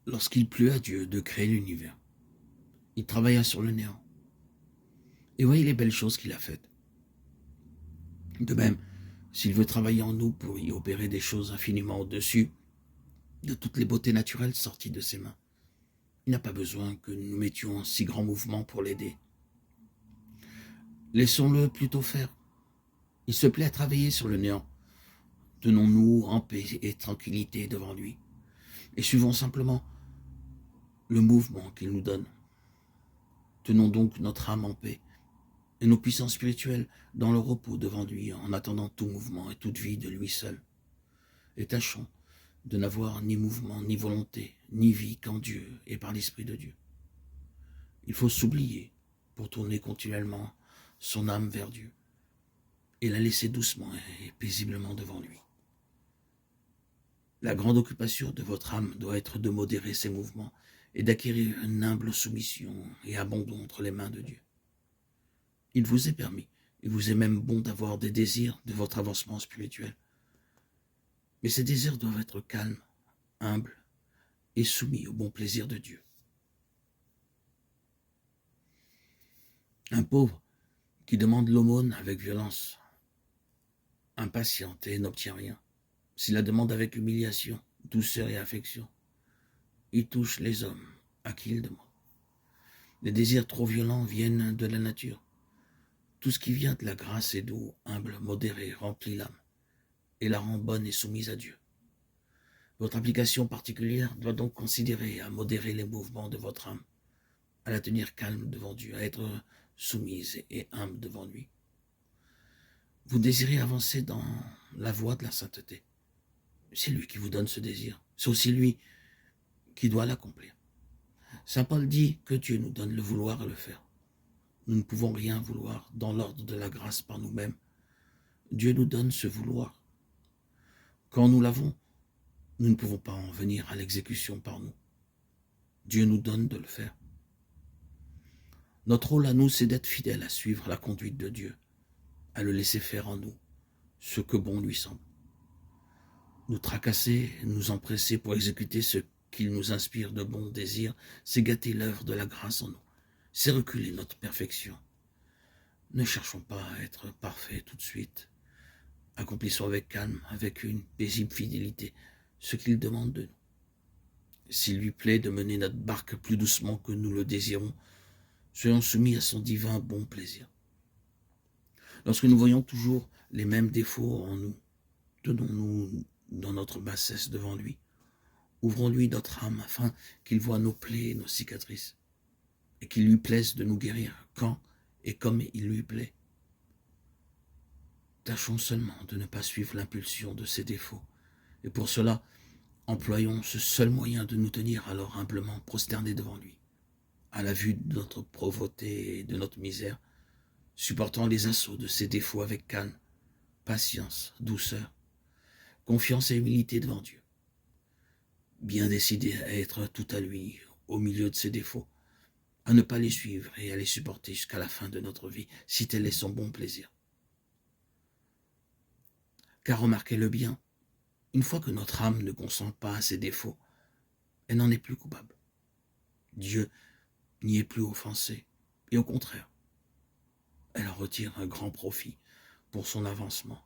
Lorsqu'il plut à Dieu de créer l'univers, il travailla sur le néant. Et voyez les belles choses qu'il a faites. De même, s'il veut travailler en nous pour y opérer des choses infiniment au-dessus de toutes les beautés naturelles sorties de ses mains, il n'a pas besoin que nous nous mettions en si grand mouvement pour l'aider. Laissons-le plutôt faire. Il se plaît à travailler sur le néant. Tenons-nous en paix et tranquillité devant lui, et suivons simplement le mouvement qu'il nous donne. Tenons donc notre âme en paix et nos puissances spirituelles dans le repos devant lui, en attendant tout mouvement et toute vie de lui seul. Et tâchons de n'avoir ni mouvement, ni volonté, ni vie qu'en Dieu et par l'Esprit de Dieu. Il faut s'oublier pour tourner continuellement son âme vers Dieu et la laisser doucement et paisiblement devant lui. La grande occupation de votre âme doit être de modérer ses mouvements et d'acquérir une humble soumission et abandon entre les mains de Dieu. Il vous est permis, il vous est même bon d'avoir des désirs de votre avancement spirituel. Mais ces désirs doivent être calmes, humbles et soumis au bon plaisir de Dieu. Un pauvre qui demande l'aumône avec violence, impatiente et n'obtient rien, s'il la demande avec humiliation, douceur et affection, il touche les hommes à qui il demande. Les désirs trop violents viennent de la nature. Tout ce qui vient de la grâce est doux, humble, modéré, remplit l'âme et la rend bonne et soumise à Dieu. Votre application particulière doit donc considérer à modérer les mouvements de votre âme, à la tenir calme devant Dieu, à être soumise et humble devant lui. Vous désirez avancer dans la voie de la sainteté. C'est lui qui vous donne ce désir. C'est aussi lui qui doit l'accomplir. Saint Paul dit que Dieu nous donne le vouloir et le faire. Nous ne pouvons rien vouloir dans l'ordre de la grâce par nous-mêmes. Dieu nous donne ce vouloir. Quand nous l'avons, nous ne pouvons pas en venir à l'exécution par nous. Dieu nous donne de le faire. Notre rôle à nous, c'est d'être fidèles à suivre la conduite de Dieu, à le laisser faire en nous ce que bon lui semble. Nous tracasser, nous empresser pour exécuter ce qu'il nous inspire de bons désirs, c'est gâter l'œuvre de la grâce en nous, c'est reculer notre perfection. Ne cherchons pas à être parfaits tout de suite. Accomplissons avec calme, avec une paisible fidélité, ce qu'il demande de nous. S'il lui plaît de mener notre barque plus doucement que nous le désirons, soyons soumis à son divin bon plaisir. Lorsque nous voyons toujours les mêmes défauts en nous, tenons-nous dans notre bassesse devant lui. Ouvrons-lui notre âme afin qu'il voie nos plaies et nos cicatrices, et qu'il lui plaise de nous guérir quand et comme il lui plaît. Tâchons seulement de ne pas suivre l'impulsion de ses défauts, et pour cela, employons ce seul moyen de nous tenir alors humblement prosternés devant lui, à la vue de notre pauvreté et de notre misère, supportant les assauts de ses défauts avec calme, patience, douceur, confiance et humilité devant Dieu. Bien décidés à être tout à lui au milieu de ses défauts, à ne pas les suivre et à les supporter jusqu'à la fin de notre vie, si tel est son bon plaisir. Car remarquez-le bien, une fois que notre âme ne consent pas à ses défauts, elle n'en est plus coupable. Dieu n'y est plus offensé, et au contraire, elle en retire un grand profit pour son avancement